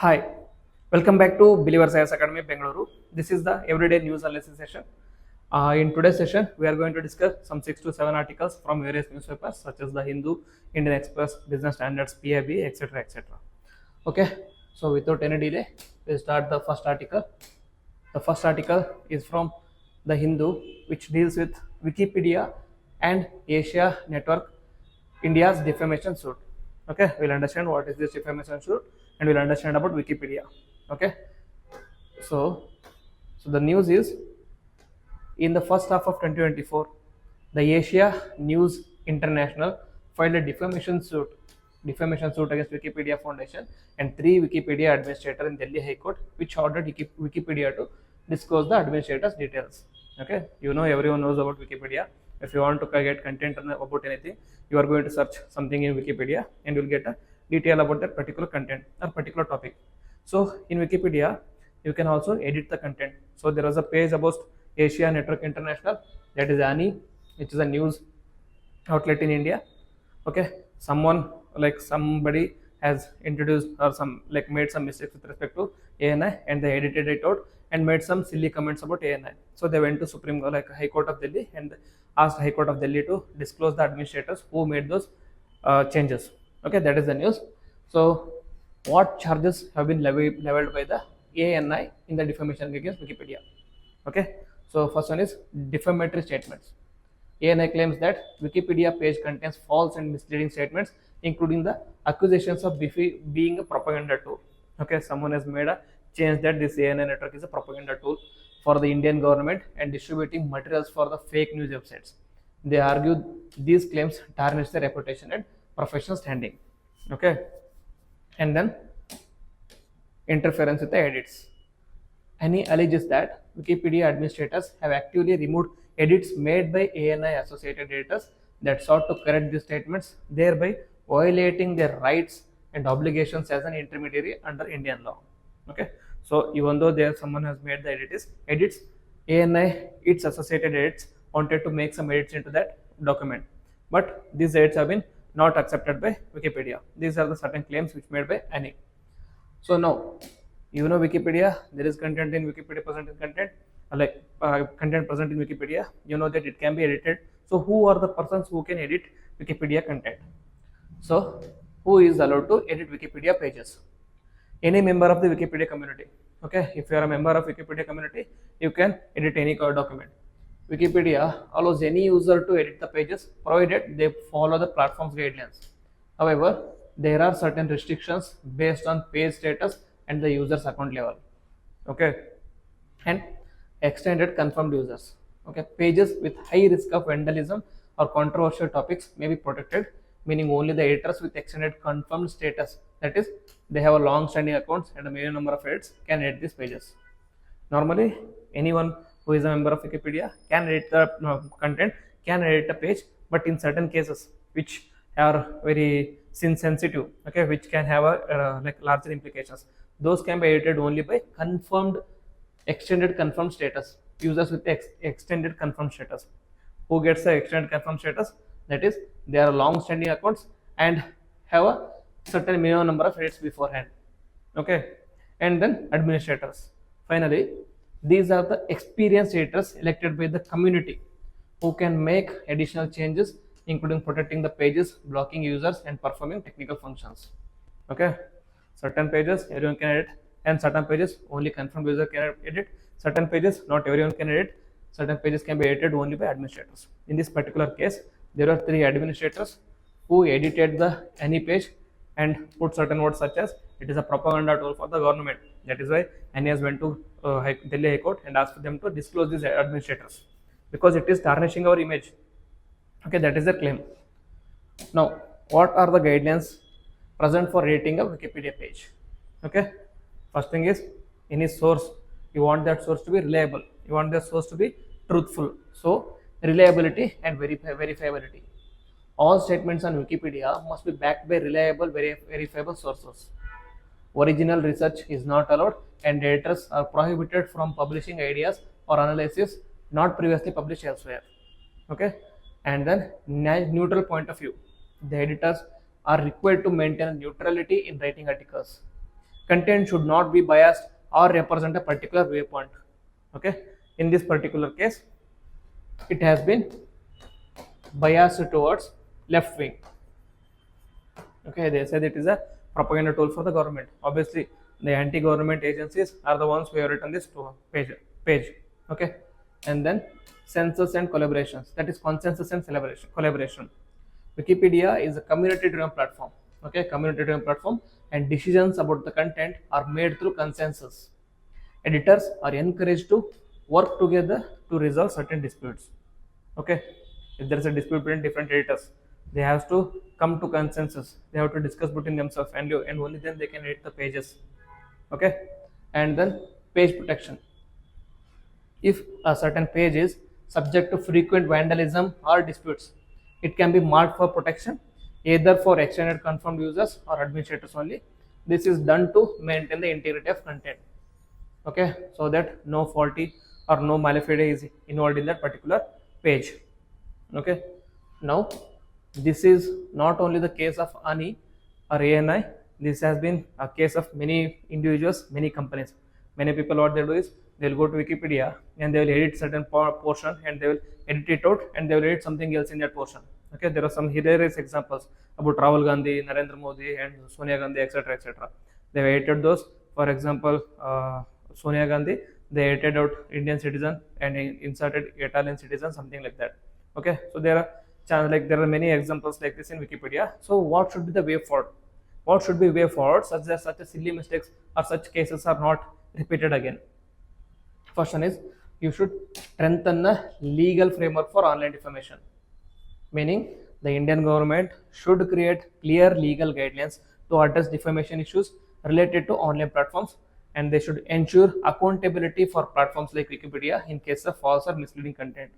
Hi, welcome back to Believers IAS Academy, Bengaluru. This is the everyday news analysis session. In today's session, we are going to discuss some 6 to 7 articles from various newspapers such as the Hindu, Indian Express, Business Standards, PIB, etc. etc. Okay, so without any delay, we start the first article. The first article is from the Hindu, which deals with Wikipedia and Asia Network India's defamation suit. Okay, we'll understand what is this defamation suit and we'll understand about Wikipedia. Okay, so the news is in the first half of 2024, the Asia News International filed a defamation suit against Wikipedia Foundation and 3 Wikipedia administrators in Delhi High Court, which ordered Wikipedia to disclose the administrators' details. Okay, everyone knows about Wikipedia. If you want to get content about anything, you are going to search something in Wikipedia and you'll get a detail about that particular content or particular topic. So in Wikipedia, you can also edit the content. So there was a page about Asia Network International, that is ANI, which is a news outlet in India. Okay, somebody has introduced or made some mistakes with respect to ANI and they edited it out and made some silly comments about ANI. So they went to High Court of Delhi and asked High Court of Delhi to disclose the administrators who made those changes. Okay, that is the news. So what charges have been leveled by the ANI in the defamation against Wikipedia? Okay, so first one is defamatory statements. ANI claims that Wikipedia page contains false and misleading statements, including the accusations of being a propaganda tool. Okay, someone has made a change that this ANI network is a propaganda tool for the Indian government and distributing materials for the fake news websites. They argue these claims tarnish their reputation and professional standing. Okay, and then interference with the edits. ANI alleges that Wikipedia administrators have actively removed edits made by ANI associated editors that sought to correct these statements, thereby violating their rights and obligations as an intermediary under Indian law. Okay, so even though someone has made the edits, ANI, its associated edits, wanted to make some edits into that document, but these edits have been not accepted by Wikipedia. These are the certain claims which made by ANI. So now, Wikipedia, there is content in Wikipedia, content present in Wikipedia. You know that it can be edited. So who are the persons who can edit Wikipedia content? So who is allowed to edit Wikipedia pages? Any member of the Wikipedia community. Okay, if you are a member of Wikipedia community, you can edit any document. Wikipedia allows any user to edit the pages provided they follow the platform's guidelines. However, there are certain restrictions based on page status and the user's account level. Okay, and extended confirmed users. Okay, pages with high risk of vandalism or controversial topics may be protected, meaning only the editors with extended confirmed status, that is, they have a long-standing accounts and a minimum number of edits, can edit these pages. Normally, anyone who is a member of Wikipedia can edit the content, can edit a page, but in certain cases which are very sensitive, okay, which can have a larger implications, those can be edited only by extended confirmed status, users with extended confirmed status. Who gets the extended confirmed status? That is, they are long-standing accounts and have a certain minimum number of edits beforehand. Okay, and then administrators. Finally, these are the experienced editors elected by the community who can make additional changes, including protecting the pages, blocking users, and performing technical functions. Okay, certain pages everyone can edit, and certain pages only confirmed user can edit. Certain pages not everyone can edit. Certain pages can be edited only by administrators. In this particular case, there are 3 administrators who edited the ANI page and put certain words such as it is a propaganda tool for the government. That is why ANI has went to Delhi High Court and asked them to disclose these administrators because it is tarnishing our image. Okay, that is the claim. Now, what are the guidelines present for editing a Wikipedia page? Okay, first thing is any source, you want that source to be reliable, you want that source to be truthful. So reliability and verifiability. All statements on Wikipedia must be backed by reliable, verifiable sources. Original research is not allowed and editors are prohibited from publishing ideas or analysis not previously published elsewhere. Okay, and then neutral point of view. The editors are required to maintain neutrality in writing articles. content should not be biased or represent a particular viewpoint. Okay, in this particular case it has been biased towards left wing. Okay, they said it is a propaganda tool for the government. Obviously the anti-government agencies are the ones who have written this page. Okay, and then census and collaborations, that is consensus and collaboration. Wikipedia is a community driven platform. Okay, community driven platform, and decisions about the content are made through consensus. Editors are encouraged to work together to resolve certain disputes. Okay, if there is a dispute between different editors, they have to come to consensus, they have to discuss between themselves, and only then they can edit the pages. Okay, and then page protection. If a certain page is subject to frequent vandalism or disputes, it can be marked for protection either for extended confirmed users or administrators only. This is done to maintain the integrity of content. Okay, so that no faulty or no malafide is involved in that particular page. Okay, now this is not only the case of ANI or ANI, this has been a case of many individuals, many companies. Many people, what they do is they'll go to Wikipedia and they will edit certain portion and they will edit it out and they will edit something else in that portion. Okay, there are some hilarious examples about Rahul Gandhi, Narendra Modi, and Sonia Gandhi, etc. etc. They have edited those. For example, Sonia Gandhi, they edited out Indian citizen and inserted Italian citizen, something like that. Okay, so there are many examples like this in Wikipedia. So what should be the way forward? What should be way forward such that such a silly mistakes or such cases are not repeated again? First one is you should strengthen the legal framework for online defamation, meaning the Indian government should create clear legal guidelines to address defamation issues related to online platforms, and they should ensure accountability for platforms like Wikipedia in case of false or misleading content.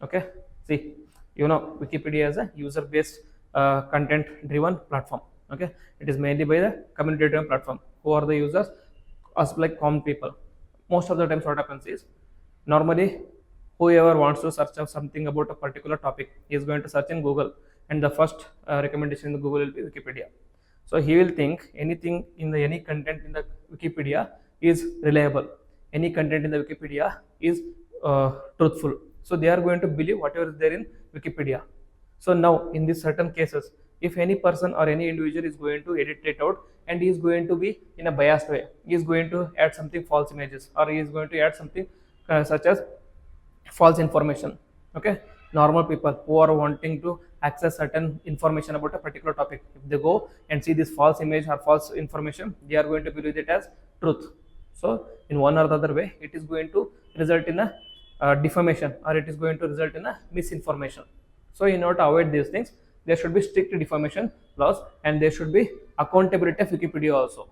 Okay, see, Wikipedia is a user-based content-driven platform. Okay, it is mainly by the community-driven platform. Who are the users? Us, like common people. Most of the times what happens is, normally whoever wants to search up something about a particular topic is going to search in Google, and the first recommendation in Google will be Wikipedia. So he will think anything in any content in the Wikipedia is reliable, any content in the Wikipedia is truthful. So they are going to believe whatever is there in Wikipedia. So now in these certain cases, if any person or any individual is going to edit it out and he is going to be in a biased way, he is going to add something false images, or he is going to add something such as false information. Okay, normal people who are wanting to access certain information about a particular topic, if they go and see this false image or false information, they are going to believe it as truth. So in one or the other way, it is going to result in a defamation, or it is going to result in a misinformation. So in order to avoid these things, there should be strict defamation laws, and there should be accountability of Wikipedia also.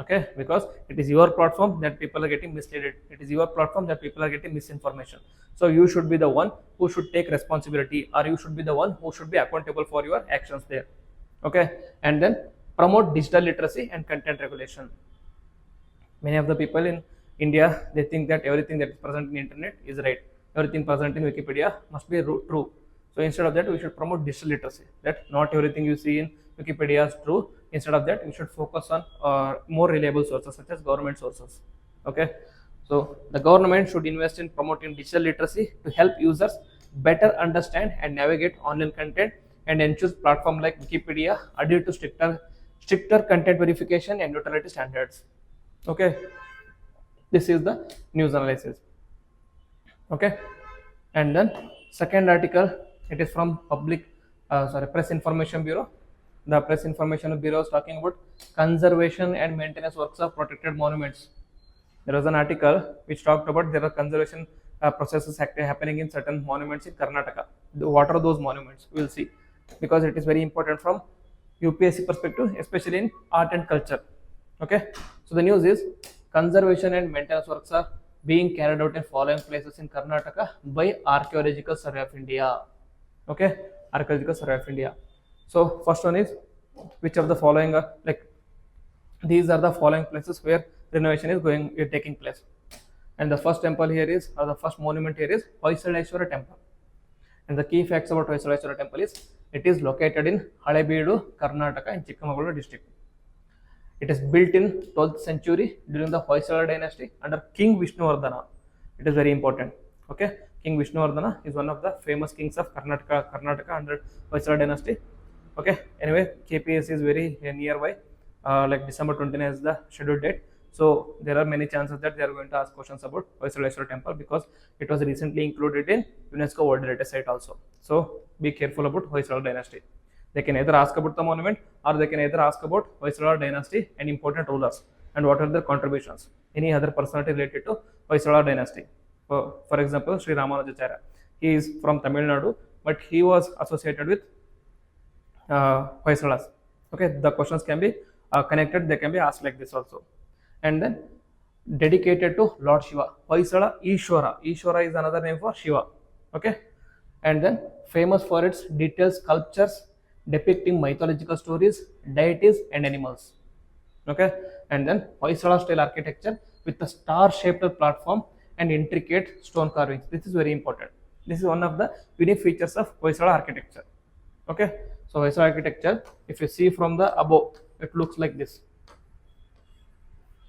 Okay, because it is your platform that people are getting misled, it is your platform that people are getting misinformation. So you should be the one who should take responsibility, or you should be the one who should be accountable for your actions there. Okay, and then promote digital literacy and content regulation. Many of the people in India, they think that everything that is present in internet is right, everything present in Wikipedia must be true. So instead of that, we should promote digital literacy, that not everything you see in Wikipedia is true. Instead of that, we should focus on more reliable sources such as government sources. Okay, so the government should invest in promoting digital literacy to help users better understand and navigate online content, and ensure platforms like Wikipedia adhere to stricter content verification and neutrality standards. Okay, this is the news analysis. Okay, and then second article, it is from Press Information Bureau. The Press Information Bureau is talking about conservation and maintenance works of protected monuments. There was an article which talked about there are conservation processes happening in certain monuments in Karnataka. What are those monuments? We will see, because it is very important from UPSC perspective, especially in art and culture. Okay, so the news is conservation and maintenance works are being carried out in following places in Karnataka by Archaeological Survey of India. Okay, Archaeological Survey of India. So first one is, which of the following are, like, these are the following places where renovation is taking place. And the first temple here is, or the first monument here is Hoysaleshwara temple. And the key facts about Hoysaleshwara temple is, it is located in Halebeedu, Karnataka, in Chikmagaluru district. It is built in 12th century during the Hoysala dynasty under King Vishnuvardhana. It is very important. Okay, King Vishnuvardhana is one of the famous kings of Karnataka under Hoysala dynasty. Okay, anyway, KPSC is very nearby. Like December 29 is the scheduled date. So there are many chances that they are going to ask questions about Hoysala temple because it was recently included in UNESCO World Heritage Site also. So be careful about Hoysala dynasty. They can either ask about the monument or they can either ask about Hoysala dynasty and important rulers and what are their contributions. Any other personality related to Hoysala dynasty. For example, Sri Ramanujacharya. He is from Tamil Nadu, but he was associated with Hoysalas. Okay, the questions can be connected, they can be asked like this also. And then dedicated to Lord Shiva. Hoysala Ishwara. Ishwara is another name for Shiva. Okay, and then famous for its detailed sculptures depicting mythological stories, deities, and animals. Okay, and then Hoysala style architecture with a star-shaped platform and intricate stone carvings. This is very important. This is one of the unique features of Hoysala architecture. Okay, so Hoysala architecture, if you see from the above, it looks like this.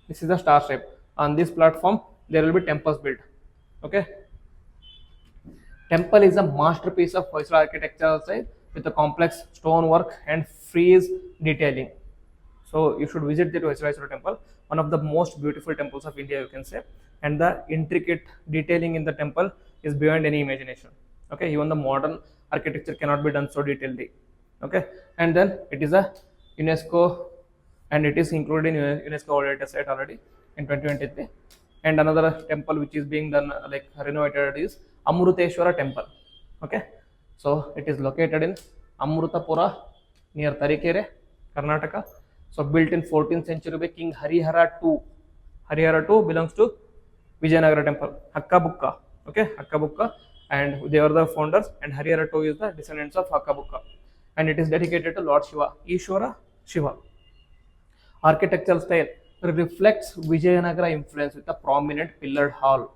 This is the star shape. On this platform, there will be temples built. Okay, temple is a masterpiece of Hoysala architecture side with a complex stonework and frieze detailing. So you should visit the Hoysala temple, one of the most beautiful temples of India, you can say. And the intricate detailing in the temple is beyond any imagination. Okay, even the modern architecture cannot be done so detailedly. Okay, and then it is a UNESCO, and it is included in UNESCO World Heritage Site already in 2023. And another temple which is being done like renovated is Amruteshwara temple. Okay, so it is located in Amrutapura near Tarikere, Karnataka. So built in 14th century by King Harihara II. Harihara II belongs to Vijayanagara temple, Hakkabukka. Okay, Hakkabukka, and they were the founders, and Harihara II is the descendants of Hakkabukka. And it is dedicated to Lord Shiva, Ishwara Shiva. Architectural style reflects Vijayanagara influence with a prominent pillared hall.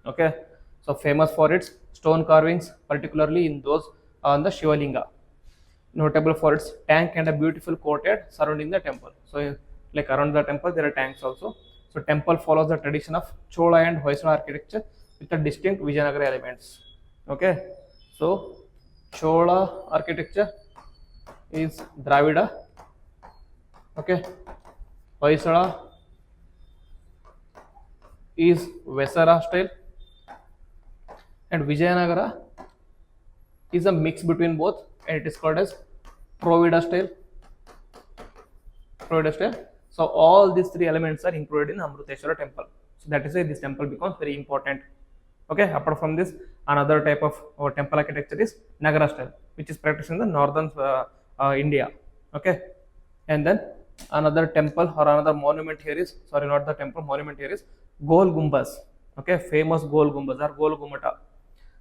Okay, so famous for its stone carvings, particularly in those on the Shivalinga. Notable for its tank and a beautiful courtyard surrounding the temple. So like around the temple there are tanks also. So temple follows the tradition of Chola and Hoysala architecture with a distinct Vijayanagara elements. Okay, so Chola architecture is Dravida. Okay, Hoysala is Vesara style, and Vijayanagara is a mix between both, and it is called as Provida style. So all these three elements are included in Amruteshwara temple. So that is why this temple becomes very important. Okay, apart from this, another type of temple architecture is Nagara style, which is practiced in the northern India. Okay, and then another temple or another monument here is, sorry, not the temple, monument here is Gol Gumbaz. Okay, famous Gol Gumbaz or Gol Gumata.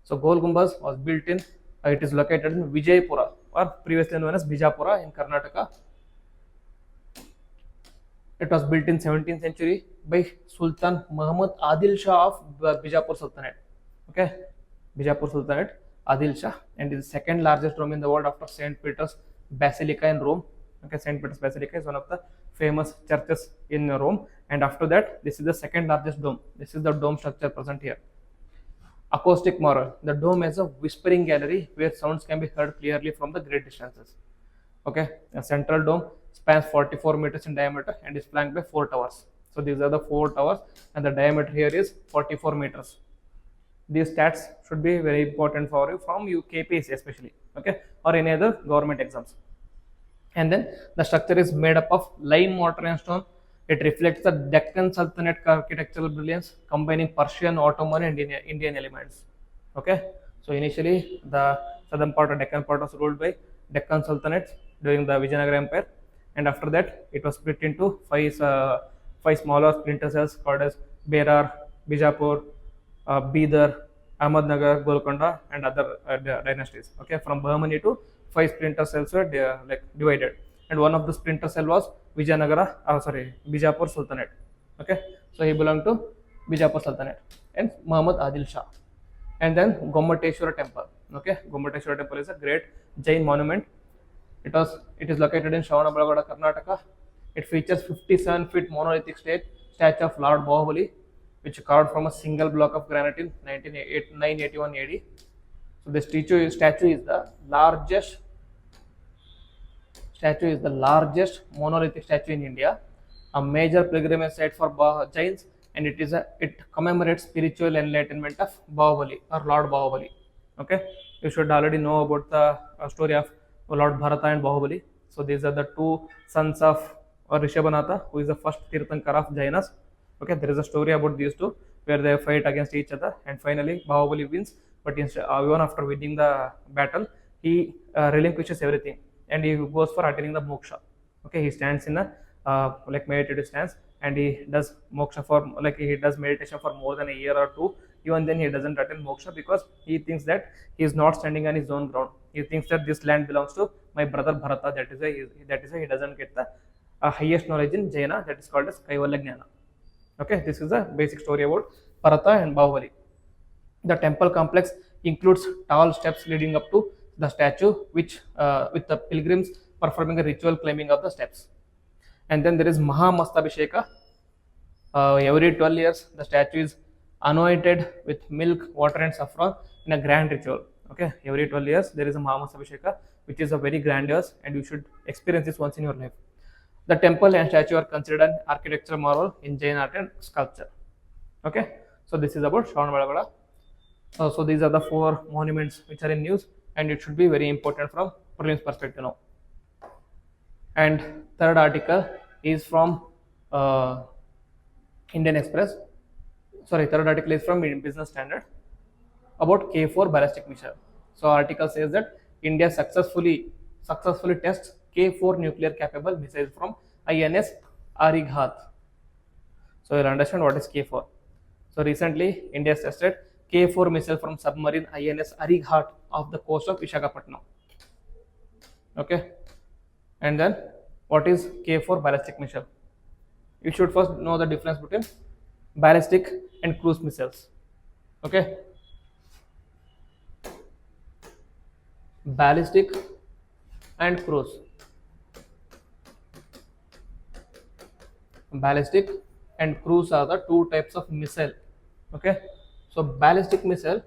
So Gol Gumbaz was built in, it is located in Vijaypura, or previously known as Bijapura in Karnataka. It was built in 17th century by Sultan Muhammad Adil Shah of Bijapur Sultanate. Okay, Bijapur Sultanate, Adil Shah, and is the second largest dome in the world after St. Peter's Basilica in Rome. Okay, St. Peter's Basilica is one of the famous churches in Rome, and after that, this is the second largest dome. This is the dome structure present here. Acoustic model. The dome is a whispering gallery where sounds can be heard clearly from the great distances. Okay, a central dome spans 44 meters in diameter and is flanked by 4 towers. So these are the 4 towers, and the diameter here is 44 meters. These stats should be very important for you from UPSC especially, okay, or any other government exams. And then the structure is made up of lime, mortar and stone. It reflects the Deccan Sultanate architectural brilliance, combining Persian, Ottoman and Indian elements. Okay, so initially the southern part or Deccan part was ruled by Deccan Sultanate during the Vijayanagara Empire, and after that it was split into five smaller splinter cells called as Berar, Bijapur, Bidar, Ahmadnagar, Golconda, and other dynasties. Okay, from Bahmani to 5 splinter cells were divided, and one of the splinter cell was Bijapur Sultanate. Okay, so he belonged to Bijapur Sultanate and Muhammad Adil Shah. And then Gomateshwara temple. Okay, Gomateshwara temple is a great Jain monument. It is located in Shravanabelagoda, Karnataka. It features 57-feet monolithic statue of Lord Bahubali, which carved from a single block of granite in 981 AD. So the statue is the largest monolithic statue in India, a major pilgrimage site for Jains, and it commemorates spiritual enlightenment of Bahubali or Lord Bahubali. Okay, you should already know about the story of Lord Bharata and Bahubali. So these are the two sons of Rishabhanatha, who is the first Tirthankar of Jainas. Okay, there is a story about these two where they fight against each other, and finally Bahubali wins. But even after winning the battle, he relinquishes everything and he goes for attaining the moksha. Okay, he stands in a like meditative stance, and he does moksha for like he does meditation for more than a year or two. Even then he doesn't attain moksha because he thinks that he is not standing on his own ground. He thinks that this land belongs to my brother Bharata. That is why he doesn't get the highest knowledge in Jaina, that is called as Kaivalya Jnana. Okay, this is the basic story about Bharata and Bahubali. The temple complex includes tall steps leading up to the statue, which with the pilgrims performing a ritual climbing of the steps. And then there is Mahamastabhisheka. Every 12 years, the statue is anointed with milk, water, and saffron in a grand ritual. Okay, every 12 years there is a Mahamastabhisheka, which is a very grandiose, and you should experience this once in your life. The temple and statue are considered an architectural marvel in Jain art and sculpture. Okay, so this is about Shravanabelagola. So these are the 4 monuments which are in news, and it should be very important from prelims perspective now. And third article is from Indian Express. Sorry, third article is from Business Standard about K4 ballistic missile. So article says that India successfully tests K4 nuclear capable missiles from INS Arighat. So you'll understand what is K4. So recently India has tested K4 missile from submarine INS Arighat off the coast of Visakhapatnam. Okay, and then what is K4 ballistic missile? You should first know the difference between ballistic and cruise missiles. Okay, ballistic and cruise. Ballistic and cruise are the 2 types of missile. Okay, so ballistic missile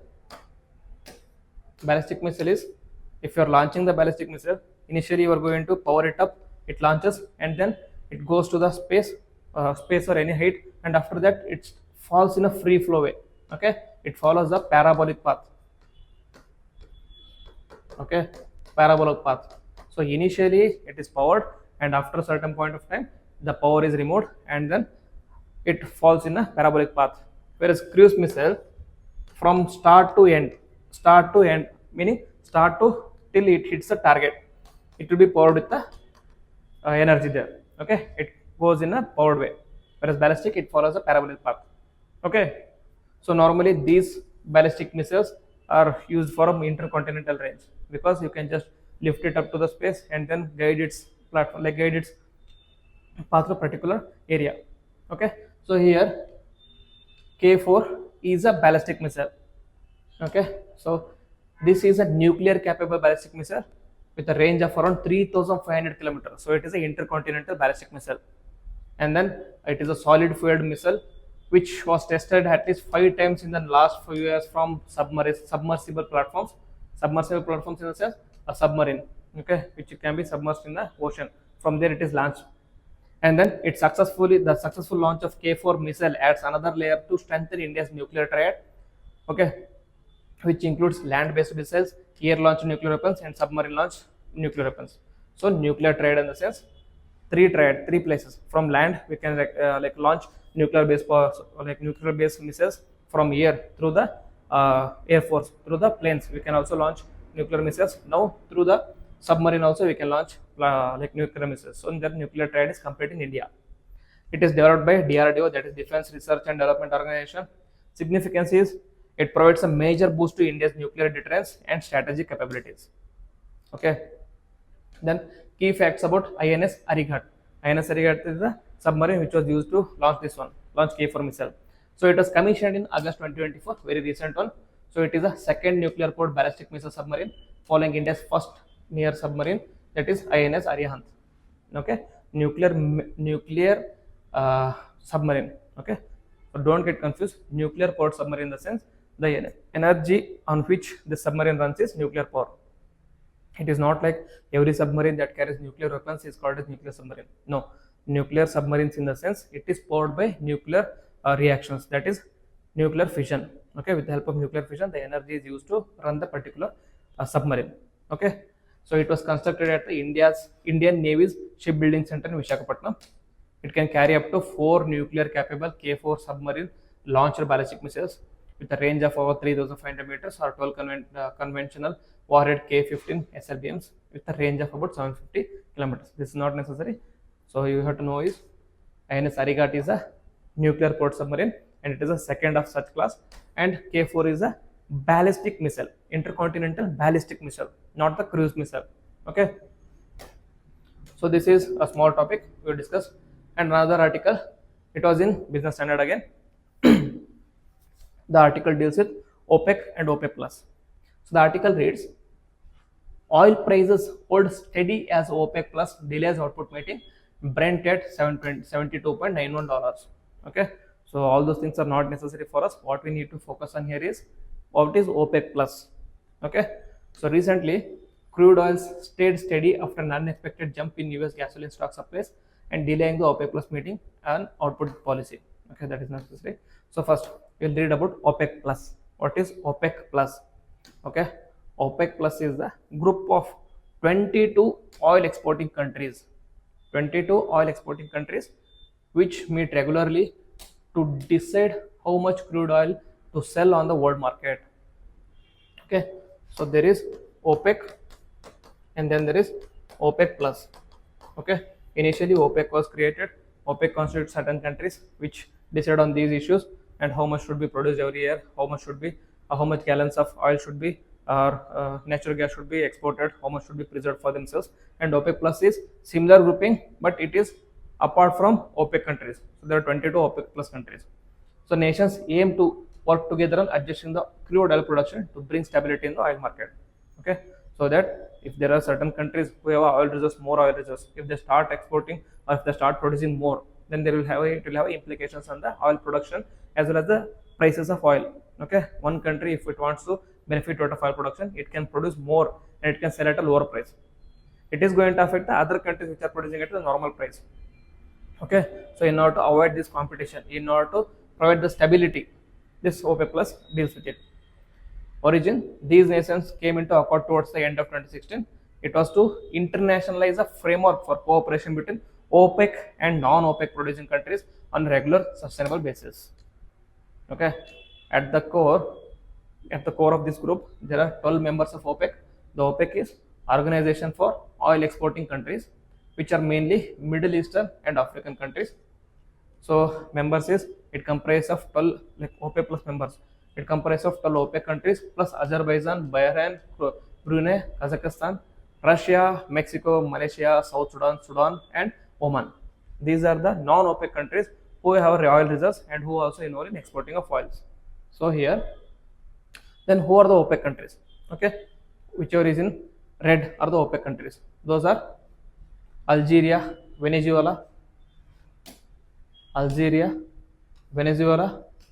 is, if you are launching the ballistic missile, initially you are going to power it up, it launches, and then it goes to the space or any height, and after that it falls in a free flow way. Okay, it follows the parabolic path. Okay, parabolic path. So initially it is powered, and after a certain point of time the power is removed, and then it falls in a parabolic path. Whereas cruise missile, from start to end, meaning start to till it hits the target, it will be powered with the energy there. Okay, it goes in a powered way. Whereas ballistic, it follows a parabolic path. Okay, so normally these ballistic missiles are used for intercontinental range, because you can just lift it up to the space and then guide its platform, like guide its path to a particular area. Okay, so here K4 is a ballistic missile. Okay, so this is a nuclear capable ballistic missile with a range of around 3,500 kilometers. So it is an intercontinental ballistic missile, and then it is a solid fueled missile which was tested at least 5 times in the last few years from submersible platforms. Submersible platforms in the sense a submarine, okay, which can be submerged in the ocean. From there it is launched, and then the successful launch of K4 missile adds another layer to strengthen India's nuclear triad. Okay, which includes land-based missiles, air-launched nuclear weapons, and submarine-launched nuclear weapons. So nuclear triad in the sense three places. From land we can launch nuclear-based missiles. From air through the air force, through the planes we can also launch nuclear missiles. Now through the submarine also we can launch nuclear missiles. So the nuclear triad is complete in India. It is developed by DRDO, that is Defense Research and Development Organization. Significance is it provides a major boost to India's nuclear deterrence and strategic capabilities. Okay. Then key facts about INS Arighat. INS Arighat is the submarine which was used to launch K4 missile. So it was commissioned in August 2024, very recent one. So it is a second nuclear powered ballistic missile submarine, following India's first near submarine, that is INS Arihant. Okay. nuclear submarine. Okay, so don't get confused. Nuclear powered submarine in the sense the energy on which the submarine runs is nuclear power. It is not like every submarine that carries nuclear weapons is called as nuclear submarine. No, nuclear submarines in the sense it is powered by nuclear reactions, that is nuclear fission. Okay, with the help of nuclear fission, the energy is used to run the particular submarine. Okay, so it was constructed at the Indian Navy's shipbuilding center in Visakhapatnam. It can carry up to 4 nuclear capable K4 submarine launched ballistic missiles with a range of over 3,500 meters, or 12 conventional warhead K-15 SLBMs with a range of about 750 kilometers. This is not necessary. So you have to know is INS Arigat is a nuclear powered submarine and it is a second of such class, and K4 is a ballistic missile, intercontinental ballistic missile, not the cruise missile. Okay. So this is a small topic we will discuss. And another article, it was in Business Standard again. The article deals with OPEC and OPEC plus. So the article reads, oil prices hold steady as OPEC plus delays output meeting Brent at $72.91. Okay, so all those things are not necessary for us. What we need to focus on here is what is OPEC plus. Okay, so recently crude oils stayed steady after an unexpected jump in US gasoline stock supplies and delaying the OPEC plus meeting and output policy. Okay, that is necessary. So first we'll read about OPEC plus. What is OPEC plus? Okay, OPEC plus is the group of 22 oil exporting countries. 22 oil exporting countries which meet regularly to decide how much crude oil to sell on the world market. Okay, so there is OPEC and then there is OPEC plus. Okay, initially OPEC was created. OPEC constitutes certain countries which decide on these issues and how much should be produced every year, how much gallons of oil should be or natural gas should be exported, how much should be preserved for themselves. And OPEC plus is similar grouping, but it is apart from OPEC countries. So there are 22 OPEC plus countries. So nations aim to work together on adjusting the crude oil production to bring stability in the oil market. Okay, so that if there are certain countries who have oil reserves, more oil reserves, if they start exporting or if they start producing more, then it will have implications on the oil production as well as the prices of oil. Okay, one country, if it wants to benefit out of oil production, it can produce more and it can sell at a lower price. It is going to affect the other countries which are producing at the normal price. Okay, so in order to avoid this competition, in order to provide the stability, this OPEC plus deals with it. Origin, these nations came into accord towards the end of 2016. It was to internationalize a framework for cooperation between OPEC and non-OPEC producing countries on a regular sustainable basis. Okay, at the core of this group, there are 12 members of OPEC. The OPEC is Organization for Oil Exporting Countries, which are mainly Middle Eastern and African countries. So members is, it comprises of 12 like OPEC plus members. It comprises of 12 OPEC countries plus Azerbaijan, Bahrain, Brunei, Kazakhstan, Russia, Mexico, Malaysia, South Sudan, Sudan, and Oman. These are the non-OPEC countries who have oil reserves and who are also involved in exporting of oils. So here, then who are the OPEC countries? Okay, whichever is in red are the OPEC countries. Those are Algeria, Venezuela,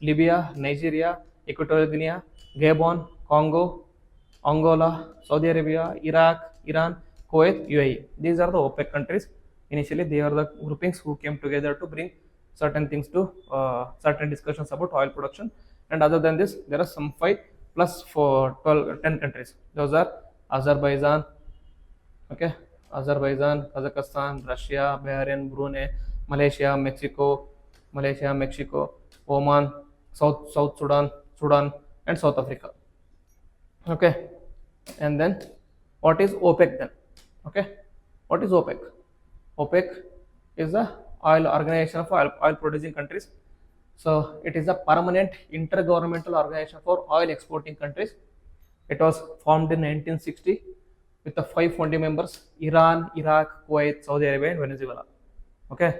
Libya, Nigeria, Equatorial Guinea, Gabon, Congo, Angola, Saudi Arabia, Iraq, Iran, Kuwait, UAE. These are the OPEC countries. Initially, they are the groupings who came together to bring certain things to certain discussions about oil production. And other than this, there are some 5 plus 10 countries. Those are Azerbaijan, okay, Kazakhstan, Russia, Bahrain, Brunei, Malaysia, Mexico, Oman, South Sudan, and South Africa. Okay, and then what is OPEC then? Okay, what is OPEC? OPEC is the oil organization of oil producing countries. So it is a permanent intergovernmental organization for oil exporting countries. It was formed in 1960 with the 5 founding members: Iran, Iraq, Kuwait, Saudi Arabia, and Venezuela. Okay,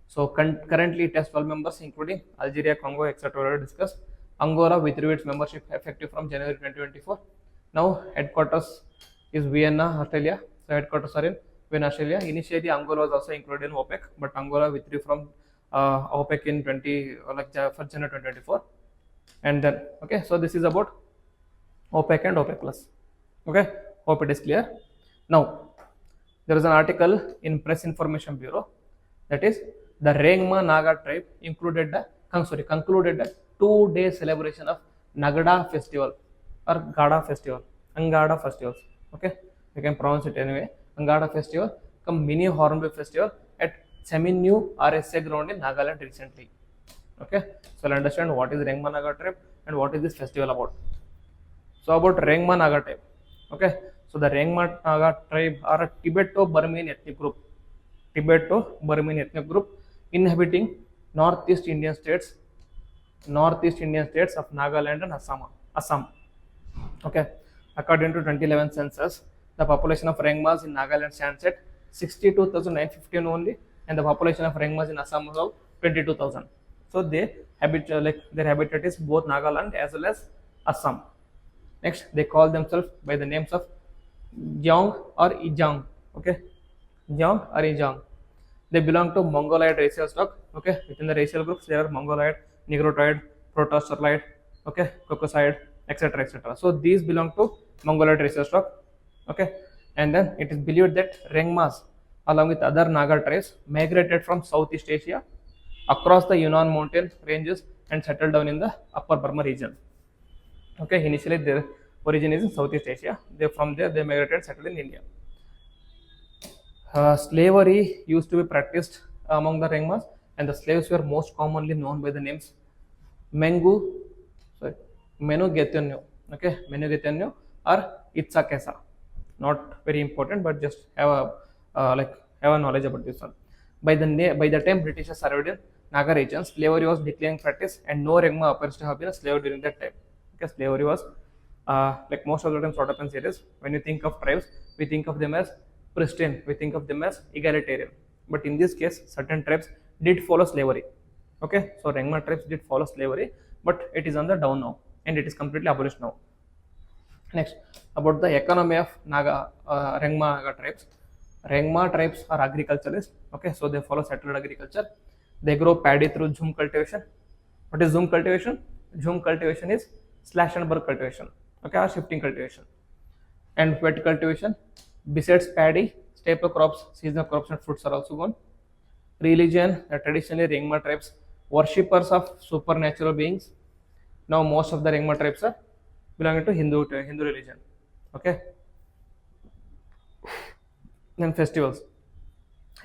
so currently it has 12 members, including Algeria, Congo, etc. already discussed. Angola withdrew its membership effective from January 2024. Now headquarters is Vienna, Australia. So headquarters are in when Australia initially Angola was also included in OPEC, but Angola withdrew from OPEC in 1st January 2024, and then okay. So this is about OPEC and OPEC plus. Okay, hope it is clear. Now there is an article in Press Information Bureau that is the Rengma Naga tribe concluded a 2-day celebration of Nagada festival or Gada festival, Angada festivals. Okay, you can pronounce it anyway. Angada festival, come mini Hornbill festival at Seminyu RSA ground in Nagaland recently. Okay, so I'll understand what is Rengma Naga tribe and what is this festival about. So about Rengma Naga tribe. Okay, so the Rengma Naga tribe are a Tibeto-Burmese ethnic group. Tibeto-Burmese ethnic group inhabiting northeast Indian states of Nagaland and Assam. Okay, according to 2011 census, the population of Rengmas in Nagaland stands at 62,915 only, and the population of Rengmas in Assam is 22,000. So they their habitat is both Nagaland as well as Assam. Next, they call themselves by the names of Jeong or Ijang. Okay, Jeong or Ijang. They belong to Mongoloid racial stock. Okay, within the racial groups there are Mongoloid, Negrotoid, Protosterolite, okay, Caucasoid, etc. etc. So these belong to Mongoloid racial stock. Okay, and then it is believed that Rengmas, along with other Naga tribes, migrated from Southeast Asia across the Yunnan mountain ranges and settled down in the Upper Burma region. Okay, initially their origin is in Southeast Asia. From there they migrated and settled in India. Slavery used to be practiced among the Rengmas, and the slaves were most commonly known by the names Menugetenyo, okay, Menugetenyo or Itsakesa. Not very important, but just have a knowledge about this one. By the time Britishers arrived in Naga region, slavery was declaring practice, and no Rengma appears to have been a slave during that time. Okay, slavery was like most of the times what happens here is when you think of tribes, we think of them as pristine, we think of them as egalitarian. But in this case, certain tribes did follow slavery. Okay, so Rengma tribes did follow slavery, but it is on the down now, and it is completely abolished now. Next, about the economy of Rengma Naga tribes. Rengma tribes are agriculturists. Okay, so they follow settled agriculture. They grow paddy through jhum cultivation. What is jhum cultivation? Jhum cultivation is slash and burn cultivation. Okay, or shifting cultivation. And wet cultivation. Besides paddy, staple crops, seasonal crops, and fruits are also gone. Religion, traditionally Rengma tribes worshippers of supernatural beings. Now most of the Rengma tribes are belonging to Hindu religion. Okay. Then festivals.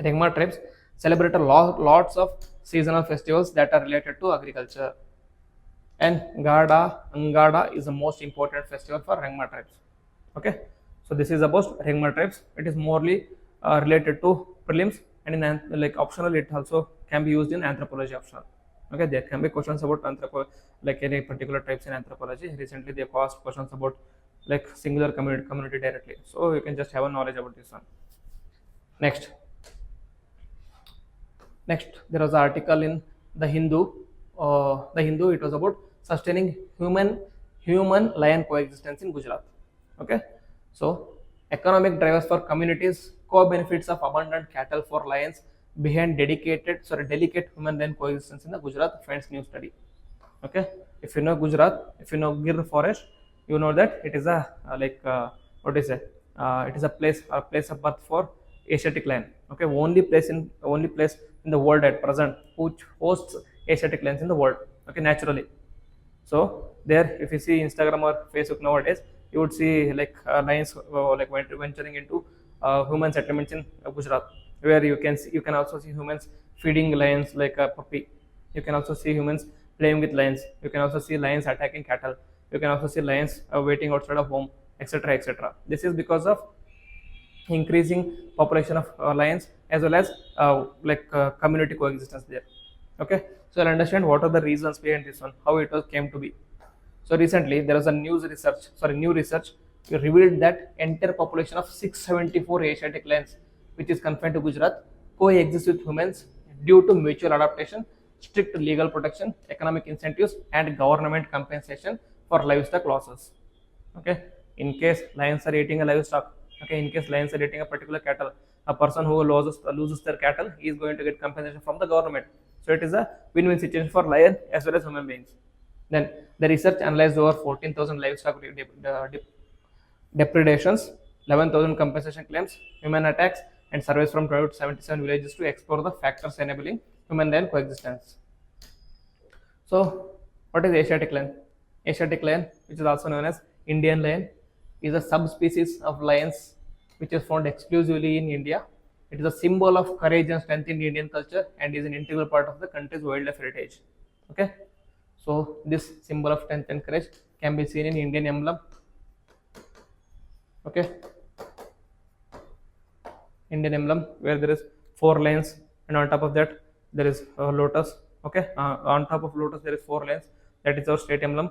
Rengma tribes celebrate lots of seasonal festivals that are related to agriculture. And Angada is the most important festival for Rengma tribes. Okay. So this is about Rengma tribes. It is morely related to prelims, and in optional it also can be used in anthropology optional. Okay, there can be questions about any particular types in anthropology. Recently they asked questions about singular community directly, so you can just have a knowledge about this one. Next there was an article in the Hindu. It was about sustaining human lion coexistence in Gujarat. Okay, so economic drivers for communities, co-benefits of abundant cattle for lions behind delicate human lion coexistence in the Gujarat finds new study. Okay, if you know Gujarat, if you know Gir forest, you know that it is a it is a place of birth for Asiatic lion. Okay, only place in the world at present which hosts Asiatic lions in the world. Okay, naturally. So there, if you see Instagram or Facebook nowadays, you would see lions venturing into human settlements in Gujarat, where you can also see humans feeding lions like a puppy. You can also see humans playing with lions. You can also see lions attacking cattle. You can also see lions waiting outside of home, etc., etc. This is because of increasing population of lions as well as community coexistence there. Okay, so I'll understand what are the reasons behind this one, how it came to be. So recently there was a new research revealed that entire population of 674 Asiatic lions, which is confined to Gujarat, coexist with humans due to mutual adaptation, strict legal protection, economic incentives, and government compensation for livestock losses. Okay, in case lions are eating a livestock, Okay, in case lions are eating a particular cattle, a person who loses their cattle is going to get compensation from the government. So it is a win-win situation for lion as well as human beings. Then the research analyzed over 14,000 livestock depredations, 11,000 compensation claims, human attacks, and surveys from 12 to 77 villages to explore the factors enabling human-lion coexistence. So, what is Asiatic lion? Asiatic lion, which is also known as Indian lion, is a subspecies of lions which is found exclusively in India. It is a symbol of courage and strength in Indian culture and is an integral part of the country's wildlife heritage. Okay, so this symbol of strength and courage can be seen in Indian emblem. Okay, Indian emblem where there is 4 lions and on top of that there is a lotus. Okay, on top of lotus there is 4 lions. That is our state emblem.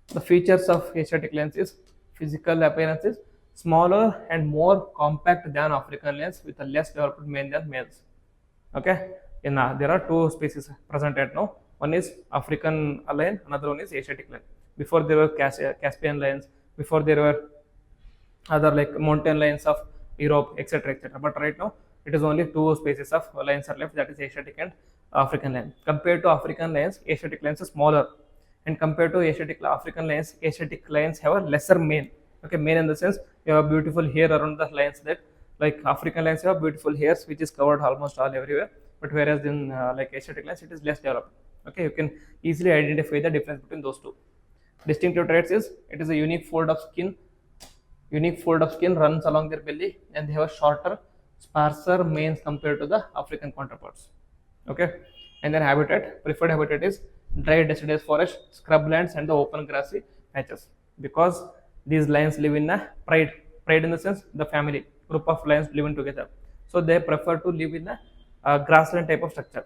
The features of Asiatic lions is physical appearance is smaller and more compact than African lions with a less developed mane than males. Okay, there are 2 species present right now. One is African lion, another one is Asiatic lion. Before there were Caspian lions, before there were other like mountain lions of Europe, etc., etc. But right now, it is only 2 species of lions are left, that is Asiatic and African lion. Compared to African lions, Asiatic lions are smaller, and compared to African lions, Asiatic lions have a lesser mane. Okay, mane in the sense you have beautiful hair around the lions, that like African lions have beautiful hairs which is covered almost all everywhere, but whereas in like Asiatic lions it is less developed. Okay, you can easily identify the difference between those two. Distinctive traits is it is a unique fold of skin. Unique fold of skin runs along their belly, and they have a shorter, sparser manes compared to the African counterparts. Okay, and then preferred habitat is dry deciduous forest, scrublands, and the open grassy patches. Because these lions live in a pride in the sense the family group of lions living together. So they prefer to live in a grassland type of structure.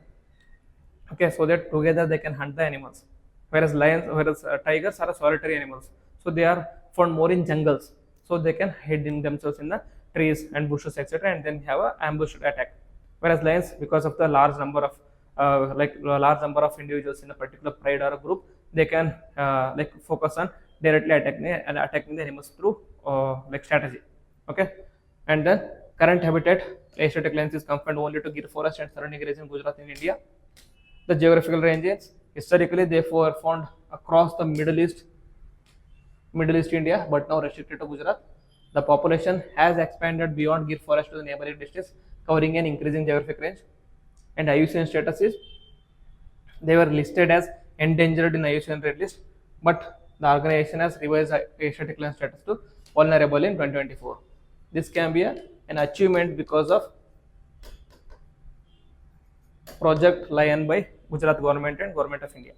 Okay, so that together they can hunt the animals. Whereas tigers are solitary animals, so they are found more in jungles. So they can hide in themselves in the trees and bushes, etc., and then have an ambushed attack. Whereas lions, because of the large number of individuals in a particular pride or a group, they can focus on directly attacking the animals through strategy. Okay, and then current habitat Asiatic lions is confined only to Gir forest and surrounding areas in Gujarat in India. The geographical ranges historically they were found across the Middle East India, but now restricted to Gujarat. The population has expanded beyond Gir forest to the neighboring districts, covering an increasing geographic range. And IUCN status is they were listed as endangered in IUCN Red List, but the organization has revised Asiatic lion status to vulnerable in 2024. This can be an achievement because of Project Lion by Gujarat government and government of India.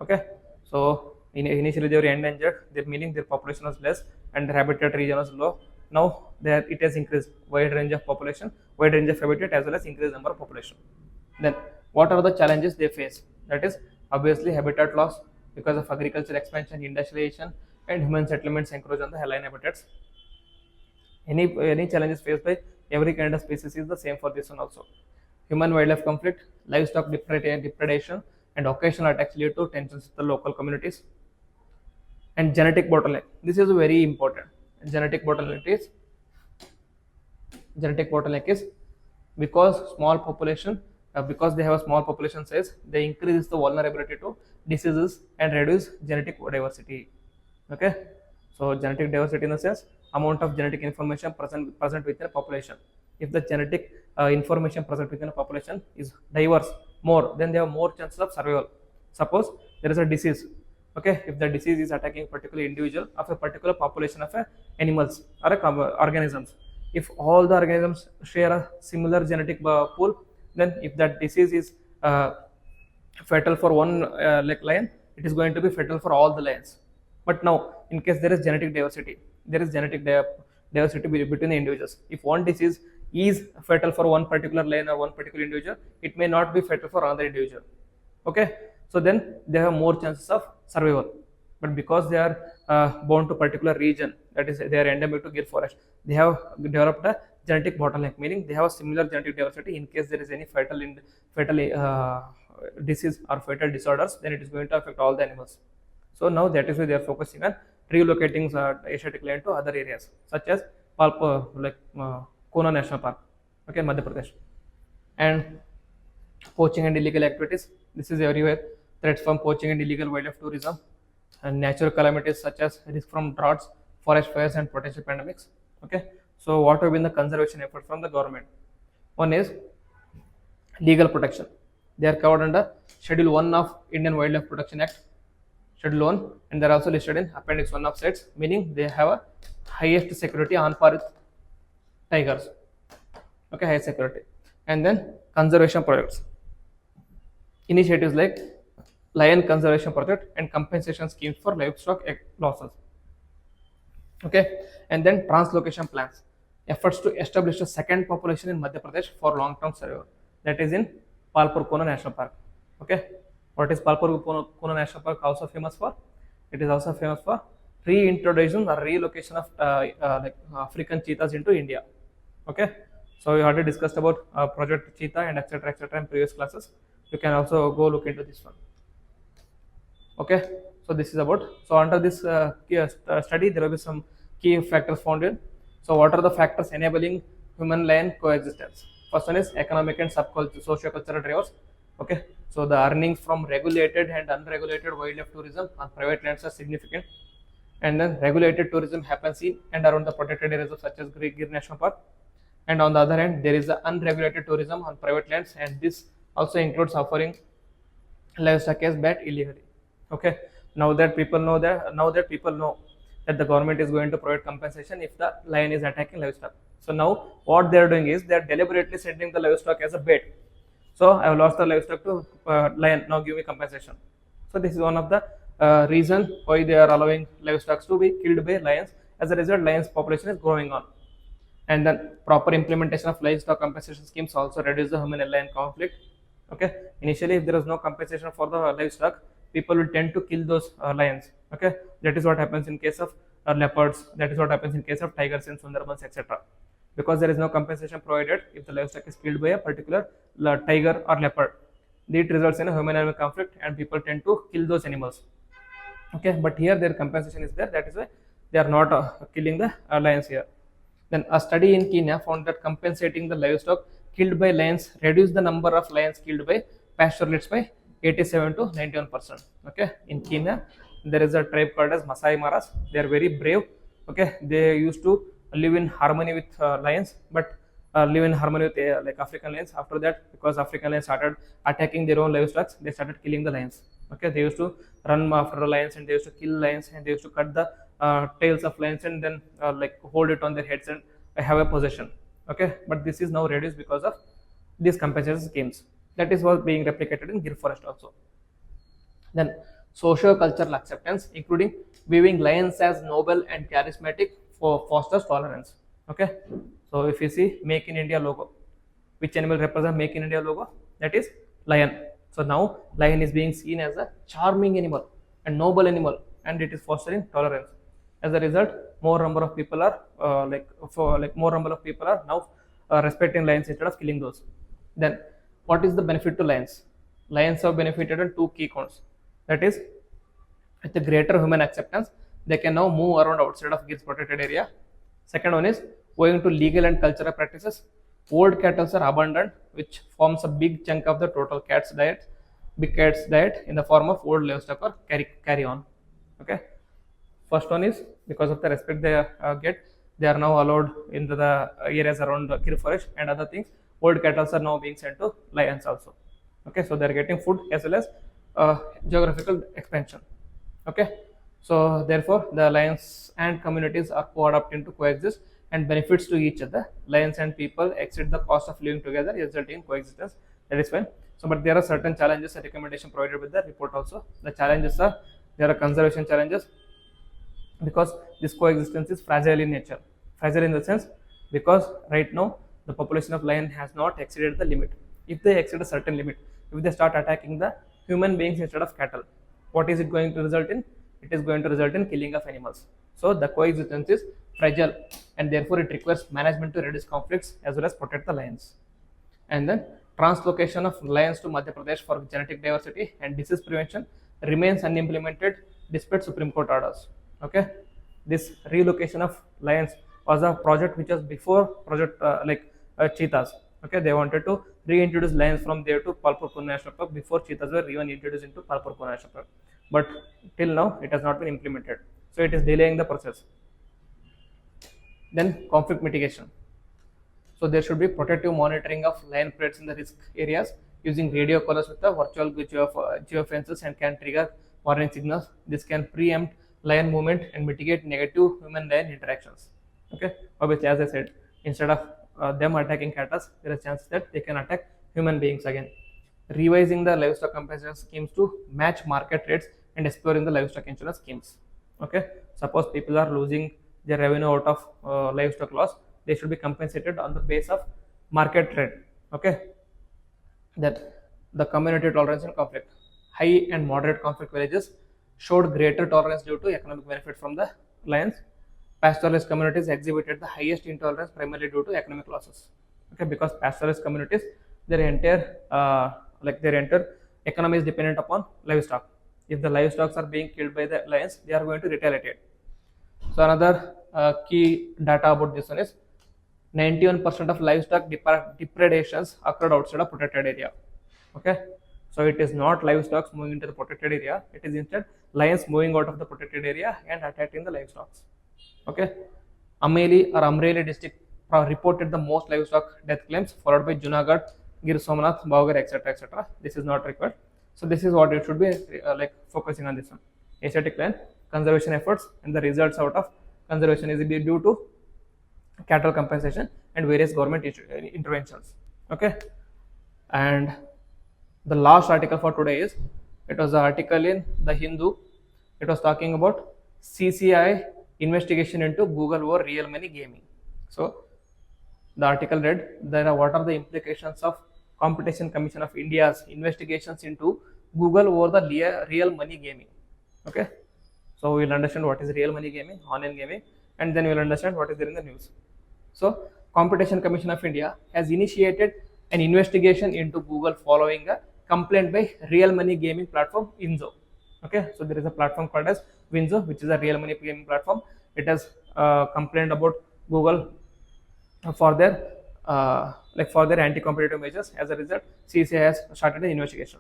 Okay, so initially they were endangered, meaning their population was less and their habitat region was low. Now it has increased wide range of population, wide range of habitat as well as increased number of population. Then what are the challenges they face? That is obviously habitat loss because of agriculture expansion, industrialization, and human settlements encroach on the lion habitats. Any challenges faced by every kind of species is the same for this one also. Human wildlife conflict, livestock depredation, and occasional attacks lead to tensions with the local communities. And genetic bottleneck. This is very important. Genetic bottleneck is because small population, because they have a small population size, they increase the vulnerability to diseases and reduce genetic diversity. Okay, so genetic diversity in the sense amount of genetic information present within a population. If the genetic information present within a population is diverse more, then they have more chances of survival. Suppose there is a disease. Okay, if the disease is attacking a particular individual of a particular population of animals or organisms, if all the organisms share a similar genetic pool, then if that disease is fatal for one lion, it is going to be fatal for all the lions. But now, in case there is genetic diversity, diversity between the individuals. If one disease is fatal for one particular lion or one particular individual, it may not be fatal for another individual. Okay, so then they have more chances of survival. But because they are bound to particular region, that is they are endemic to Gir forest, they have developed a genetic bottleneck, meaning they have a similar genetic diversity. In case there is any fatal disease or fatal disorders, then it is going to affect all the animals. So now that is why they are focusing on relocating Asiatic lion to other areas such as Kona National Park, okay, Madhya Pradesh. And poaching and illegal activities, this is everywhere. Threats from poaching and illegal wildlife tourism, and natural calamities such as risk from droughts, forest fires, and potential pandemics. Okay, so what have been the conservation effort from the government? One is legal protection. They are covered under Schedule 1 of Indian Wildlife Protection Act, Schedule 1, and they are also listed in Appendix 1 of states, meaning they have a highest security on par with tigers. Okay, high security. And then conservation projects. Initiatives like Lion Conservation Project and compensation schemes for livestock losses. Okay, and then translocation plans. Efforts to establish a second population in Madhya Pradesh for long-term survival. That is in Palpur Kona National Park. Okay, what is Palpur Kona National Park also famous for? It is also famous for reintroduction or relocation of African cheetahs into India. Okay, so we already discussed about Project Cheetah and etc. in previous classes. You can also go look into this one. Okay, so this is about, so under this study there will be some key factors found in. So what are the factors enabling human lion coexistence? First one is economic and socio-cultural drivers. Okay, so the earnings from regulated and unregulated wildlife tourism on private lands are significant, and then regulated tourism happens in and around the protected areas of such as Gir National Park, and on the other hand there is the unregulated tourism on private lands, and this also includes offering livestock as bat illegally. Okay, now that people know that the government is going to provide compensation if the lion is attacking livestock. So now what they are doing is they are deliberately sending the livestock as a bait. So I have lost the livestock to lion, now give me compensation. So this is one of the reason why they are allowing livestock to be killed by lions. As a result, lions population is growing on. And then proper implementation of livestock compensation schemes also reduce the human and lion conflict. Okay, initially if there is no compensation for the livestock, people will tend to kill those lions. Okay, that is what happens in case of leopards, that is what happens in case of tigers in Sundarbans, etc. Because there is no compensation provided if the livestock is killed by a particular tiger or leopard, it results in a human animal conflict and people tend to kill those animals. Okay, but here their compensation is there, that is why they are not killing the lions here. Then a study in Kenya found that compensating the livestock killed by lions reduced the number of lions killed by pastoralists by 87 to 91%. Okay, in Kenya there is a tribe called as Masai Maras. They are very brave. Okay, they used to live in harmony with lions, but live in harmony with like African lions. After that, because African lions started attacking their own livestock, they started killing the lions. Okay, they used to run after the lions and they used to kill lions and they used to cut the tails of lions and then like hold it on their heads and have a possession. Okay, but this is now reduced because of these compensation schemes. That is what being replicated in Gir forest also. Then socio-cultural acceptance, including viewing lions as noble and charismatic, for fosters tolerance. Okay, so if you see Make in India logo, which animal represents Make in India logo? That is lion. So now lion is being seen as a charming animal and noble animal, and it is fostering tolerance. As a result, more number of people are now respecting lions instead of killing those. Then what is the benefit to lions? Lions have benefited on two key counts. That is, with the greater human acceptance, they can now move around outside of Gir's protected area. Second one is owing to legal and cultural practices, old cattle are abundant, which forms a big chunk of the total big cat's diet in the form of old livestock or carry on. Okay, first one is because of the respect they get, they are now allowed into the areas around the Gir forest, and other things, old cattle are now being sent to lions also. Okay, so they are getting food as well as geographical expansion. Okay, so therefore the lions and communities are co-adapting to coexist and benefits to each other. Lions and people exceed the cost of living together, resulting in coexistence. That is fine. So, but there are certain challenges, a recommendation provided with the report also. The challenges are, there are conservation challenges because this coexistence is fragile in nature. Fragile in the sense, because right now the population of lion has not exceeded the limit. If they exceed a certain limit, if they start attacking the human beings instead of cattle, what is it going to result in? It is going to result in killing of animals. So the coexistence is fragile, and therefore it requires management to reduce conflicts as well as protect the lions. And then translocation of lions to Madhya Pradesh for genetic diversity and disease prevention remains unimplemented despite Supreme Court orders. Okay, this relocation of lions was a project which was before project cheetahs. Okay, they wanted to reintroduce lions from there to Palpurpur National Park before cheetahs were even introduced into Palpurpur National Park. But till now, it has not been implemented. So it is delaying the process. Then conflict mitigation. So there should be protective monitoring of lion predators in the risk areas using radio collars with the virtual geofences and can trigger warning signals. This can preempt lion movement and mitigate negative human-lion interactions. Okay, obviously, as I said, instead of them attacking cattle, there is a chance that they can attack human beings again. Revising the livestock compensation schemes to match market rates and exploring the livestock insurance schemes. Okay, suppose people are losing their revenue out of livestock loss, they should be compensated on the base of market rate. Okay, that the community tolerance and conflict. High and moderate conflict villages showed greater tolerance due to economic benefit from the lions. Pastoralist communities exhibited the highest intolerance primarily due to economic losses. Okay, because pastoralist communities, their entire economy is dependent upon livestock. If the livestock are being killed by the lions, they are going to retaliate. So another key data about this one is 91% of livestock depredations occurred outside a protected area. Okay, so it is not livestock moving into the protected area, it is instead lions moving out of the protected area and attacking the livestock. Okay, Amreli district reported the most livestock death claims, followed by Junagadh, Gir Somnath, Bhavgarh, etc. etc. This is not required. So this is what it should be focusing on this one. Asiatic lion conservation efforts and the results out of conservation is due to cattle compensation and various government interventions. Okay, and the last article for today is, it was an article in the Hindu. It was talking about CCI investigation into Google over real money gaming. So the article read, what are the implications of Competition Commission of India's investigations into Google over the real money gaming. Okay, so we'll understand what is real money gaming, online gaming, and then we'll understand what is there in the news. So Competition Commission of India has initiated an investigation into Google following a complaint by real money gaming platform Winzo. Okay, so there is a platform called as Winzo, which is a real money gaming platform. It has complained about Google for their anti-competitive measures. As a result, CCI has started an investigation.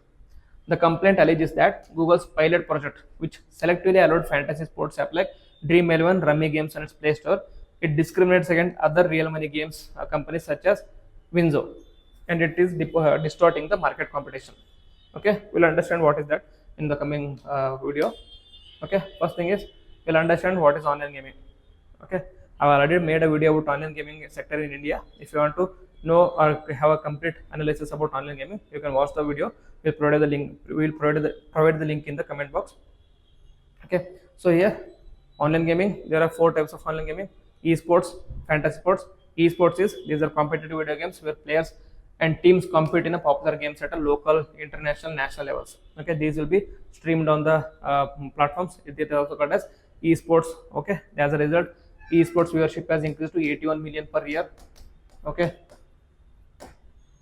The complaint alleges that Google's pilot project, which selectively allowed fantasy sports app like Dream 11, Rummy Games on its Play Store, it discriminates against other real money games companies such as Winzo, and it is distorting the market competition. Okay, we'll understand what is that in the coming video. Okay, first thing is we'll understand what is online gaming. Okay, I've already made a video about online gaming sector in India. If you want to know or have a complete analysis about online gaming, you can watch the video. We'll provide the link. We'll provide the link in the comment box. Okay, so here online gaming, there are 4 types of online gaming: esports, fantasy sports. Esports is, these are competitive video games where players and teams compete in a popular games at a local, international, national levels. Okay, these will be streamed on the platforms. It is also called as esports. Okay, as a result, esports viewership has increased to 81 million per year. Okay,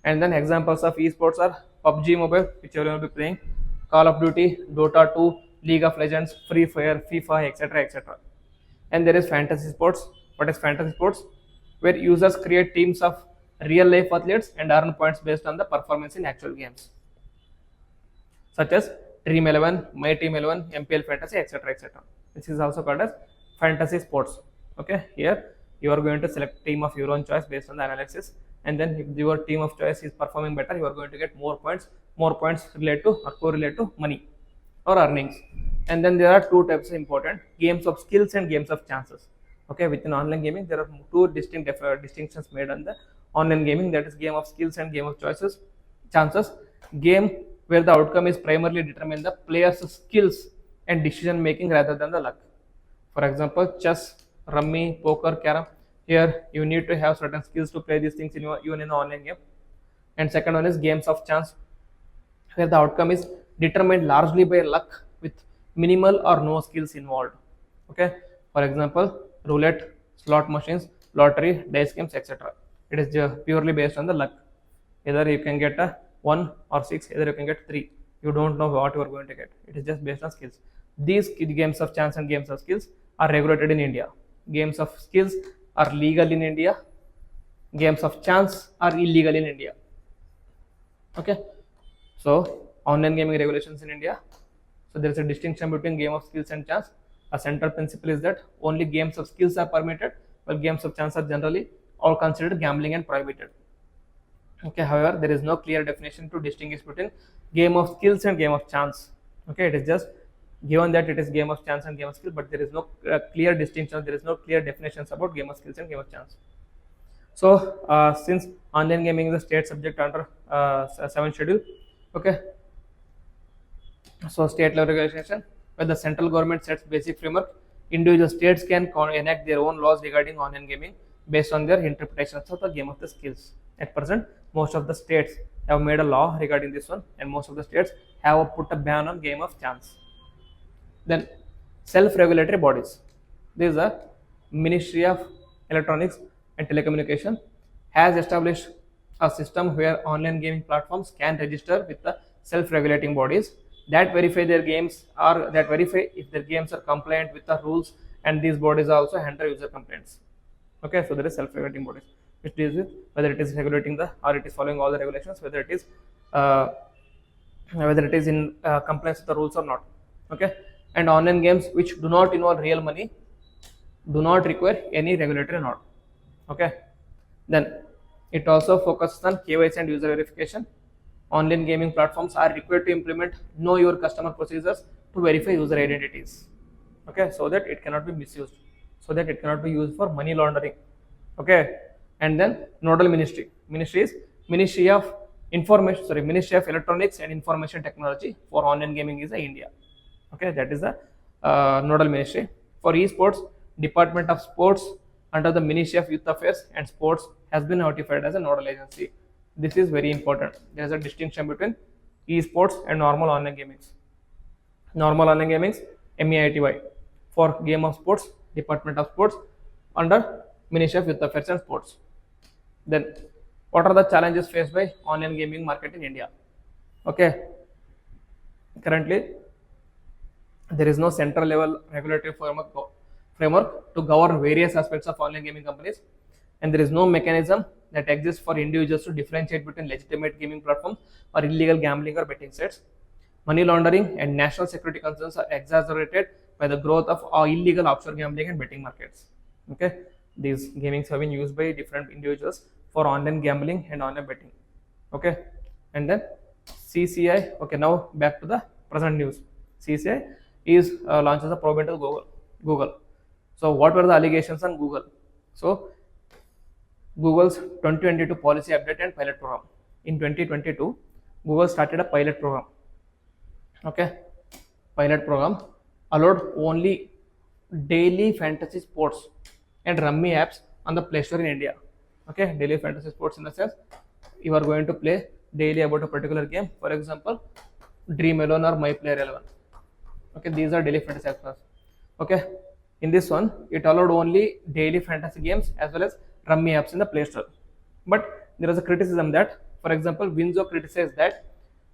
and then examples of esports are PUBG Mobile, which you will be playing, Call of Duty, Dota 2, League of Legends, Free Fire, FIFA, etc. etc. And there is fantasy sports. What is fantasy sports? Where users create teams of real life athletes and earn points based on the performance in actual games, such as Dream 11, My Team 11, MPL Fantasy, etc. etc. This is also called as fantasy sports. Okay, here you are going to select a team of your own choice based on the analysis, and then if your team of choice is performing better, you are going to get more points. More points relate to or correlate to money or earnings. And then there are 2 types of important: games of skills and games of chances. Okay, within online gaming there are 2 distinct distinctions made on the online gaming, that is game of skills and game of chances. Game where the outcome is primarily determined the player's skills and decision making rather than the luck. For example, chess, rummy, poker, carom. Here you need to have certain skills to play these things even in the online game. And second one is games of chance, where the outcome is determined largely by luck with minimal or no skills involved. Okay, for example, roulette, slot machines, lottery, dice games, etc. It is purely based on the luck. Either you can get a 1 or 6, either you can get 3. You don't know what you are going to get. It is just based on skills. These games of chance and games of skills are regulated in India. Games of skills are legal in India, games of chance are illegal in India. Okay, so online gaming regulations in India. So there is a distinction between game of skills and chance. A central principle is that only games of skills are permitted, while games of chance are generally all considered gambling and prohibited. Okay, however, there is no clear definition to distinguish between game of skills and game of chance. Okay, it is just given that it is game of chance and game of skill, but there is no clear distinction, there is no clear definitions about game of skills and game of chance. So since online gaming is a state subject under 7th schedule, okay, so state level regulation, where the central government sets basic framework, individual states can enact their own laws regarding online gaming based on their interpretations of the game of the skills. At present, most of the states have made a law regarding this one, and most of the states have put a ban on game of chance. Then self-regulatory bodies. These are Ministry of Electronics and Telecommunication has established a system where online gaming platforms can register with the self-regulating bodies that verify their games or that verify if their games are compliant with the rules, and these bodies also handle user complaints. Okay, so there is self-regulating bodies which deals with whether it is regulating the or it is following all the regulations, whether it is in compliance with the rules or not. Okay, and online games which do not involve real money do not require any regulatory nod. Okay, then it also focuses on KYC and user verification. Online gaming platforms are required to implement know your customer procedures to verify user identities. Okay, so that it cannot be misused, so that it cannot be used for money laundering. Okay, and then nodal ministry is Ministry of Electronics and Information Technology for online gaming is India. Okay, that is the nodal ministry. For esports, Department of Sports under the Ministry of Youth Affairs and Sports has been notified as a nodal agency. This is very important. There is a distinction between esports and normal online gamings. Normal online gamings, MEITY. For game of sports, Department of Sports under Ministry of Youth Affairs and Sports. Then, what are the challenges faced by online gaming market in India? Okay, currently there is no central level regulatory framework to govern various aspects of online gaming companies, and there is no mechanism that exists for individuals to differentiate between legitimate gaming platforms or illegal gambling or betting sites. Money laundering and national security concerns are exacerbated by the growth of illegal offshore gambling and betting markets. Okay, these gamings have been used by different individuals for online gambling and online betting. Okay, and then CCI. Okay, now back to the present news. CCI is launched as a probe into Google. So what were the allegations on Google? So Google's 2022 policy update and pilot program. In 2022, Google started a pilot program. Okay, pilot program allowed only daily fantasy sports and rummy apps on the Play Store in India. Okay, daily fantasy sports in the sense you are going to play daily about a particular game. For example, Dream 11 or My Player 11. Okay, these are daily fantasy apps. Okay, in this one, it allowed only daily fantasy games as well as rummy apps in the Play Store. But there is a criticism that, for example, Winzo criticized that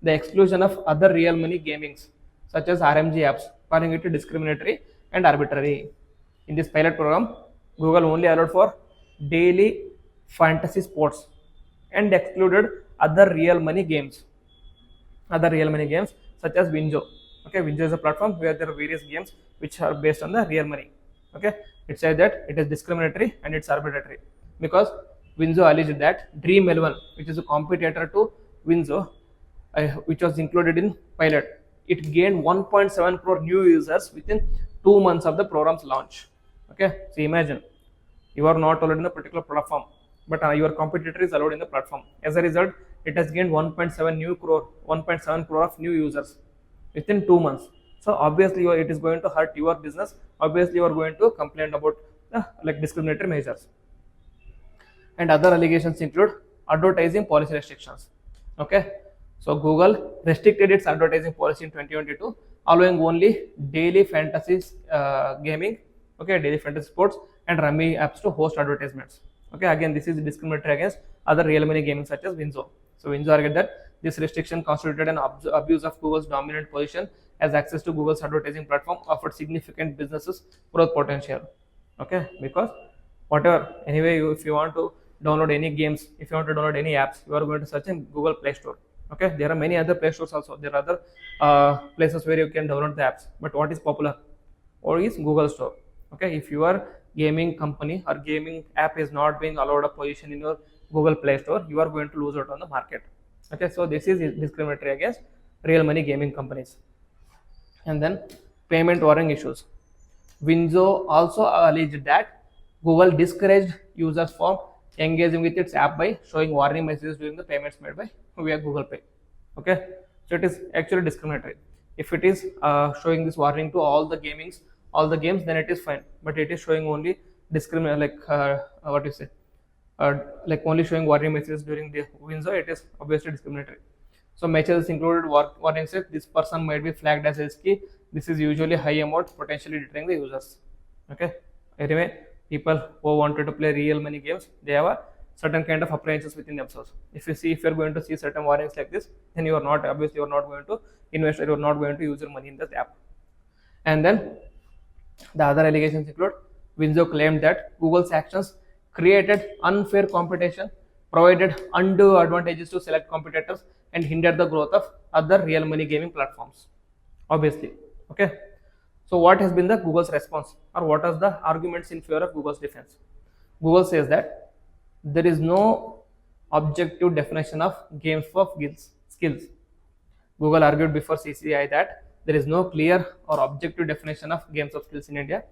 the exclusion of other real money gamings such as RMG apps, finding it discriminatory and arbitrary. In this pilot program, Google only allowed for daily fantasy sports and excluded other real money games. Other real money games such as Winzo. Okay, Winzo is a platform where there are various games which are based on the real money. Okay, it said that it is discriminatory and it's arbitrary because Winzo alleged that Dream 11, which is a competitor to Winzo, which was included in pilot, it gained 1.7 crore new users within 2 months of the program's launch. Okay, so imagine you are not allowed in a particular platform, but your competitor is allowed in the platform. As a result, it has gained 1.7 crore of new users within 2 months. So obviously it is going to hurt your business. Obviously you are going to complain about like discriminatory measures. And other allegations include advertising policy restrictions. Okay, so Google restricted its advertising policy in 2022, allowing only daily fantasy gaming, okay, daily fantasy sports and rummy apps to host advertisements. Okay, again this is discriminatory against other real money gaming such as Winzo. So Winzo argued that this restriction constituted an abuse of Google's dominant position as access to Google's advertising platform offered significant businesses growth potential. Okay, because whatever. Anyway, if you want to download any games, if you want to download any apps, you are going to search in Google Play Store. Okay, there are many other Play Stores also. There are other places where you can download the apps, but what is popular or is Google Store. Okay, if your gaming company or gaming app is not being allowed a position in your Google Play Store, you are going to lose out on the market. Okay, so this is discriminatory against real money gaming companies. And then payment warning issues. Winzo also alleged that Google discouraged users from engaging with its app by showing warning messages during the payments made by via Google Pay. Okay, so it is actually discriminatory. If it is showing this warning to all the games, then it is fine. But it is showing only discriminate, like what you say, like only showing warning messages during the Winzo, it is obviously discriminatory. So messages included warning says this person might be flagged as risky. This is usually high amount, potentially deterring the users. Okay. Anyway, people who wanted to play real money games, they have a certain kind of apprehensions within themselves. If you're going to see certain warnings like this, then you are not going to invest or you are not going to use your money in this app. And then the other allegations include Winzo claimed that Google's actions created unfair competition, provided undue advantages to select competitors, and hindered the growth of other real money gaming platforms. Obviously, okay. So, what has been the Google's response, or what are the arguments in favor of Google's defense? Google says that there is no objective definition of games for skills. Google argued before CCI that there is no clear or objective definition of games of skills in India.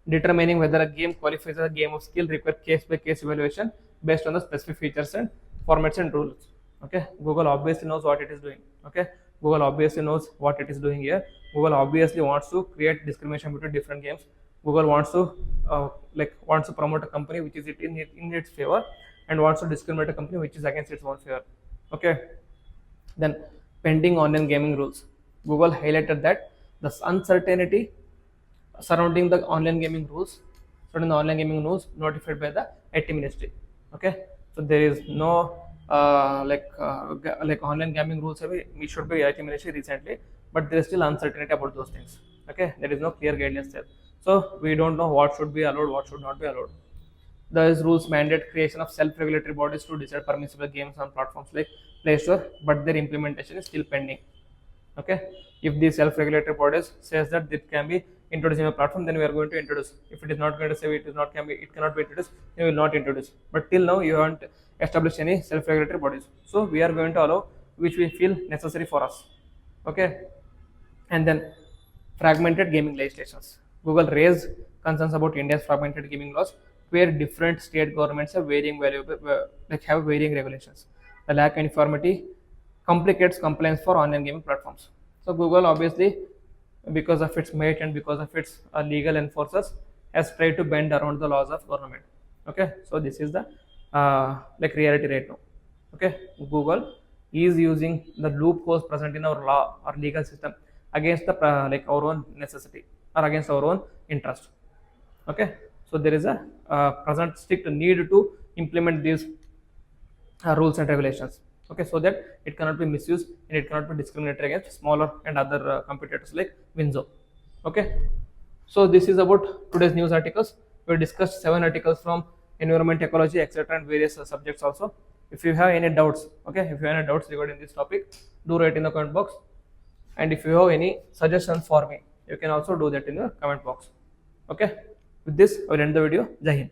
Determining whether a game qualifies as a game of skill requires case-by-case evaluation based on the specific features and formats and rules. Okay, Google obviously knows what it is doing. Okay, Google obviously knows what it is doing here. Google obviously wants to create discrimination between different games. Google wants to promote a company which is in its favor, and wants to discriminate a company which is against its own favor. Okay, then pending online gaming rules. Google highlighted that the uncertainty surrounding the online gaming rules notified by the IT ministry. Okay, so there is no like online gaming rules have issued by IT ministry recently, but there is still uncertainty about those things. Okay, there is no clear guidance there, so we don't know what should be allowed, what should not be allowed. Those rules mandate creation of self-regulatory bodies to decide permissible games on platforms like Play Store, but their implementation is still pending. Okay, if the self-regulatory bodies says that it can be introduced in a platform, then we are going to introduce. If it is not going to say it cannot be introduced, we will not introduce. But till now you haven't established any self-regulatory bodies, so we are going to allow which we feel necessary for us. Okay, and then fragmented gaming legislations. Google raised concerns about India's fragmented gaming laws, where different state governments have varying regulations. The lack of uniformity complicates compliance for online gaming platforms. So Google obviously, because of its might and because of its legal enforcers, has tried to bend around the laws of government. Okay, so this is the reality right now. Okay, Google is using the loopholes present in our law or legal system against the our own necessity or against our own interest. Okay, so there is a present strict need to implement these rules and regulations. Okay, so that it cannot be misused and it cannot be discriminatory against smaller and other competitors like Winzo. Okay, so this is about today's news articles. We discussed 7 articles from environment, ecology, etc., and various subjects also. If you have any doubts, okay, if you have any doubts regarding this topic, do write in the comment box. And if you have any suggestions for me, you can also do that in the comment box. Okay, with this I will end the video. Jai Hind.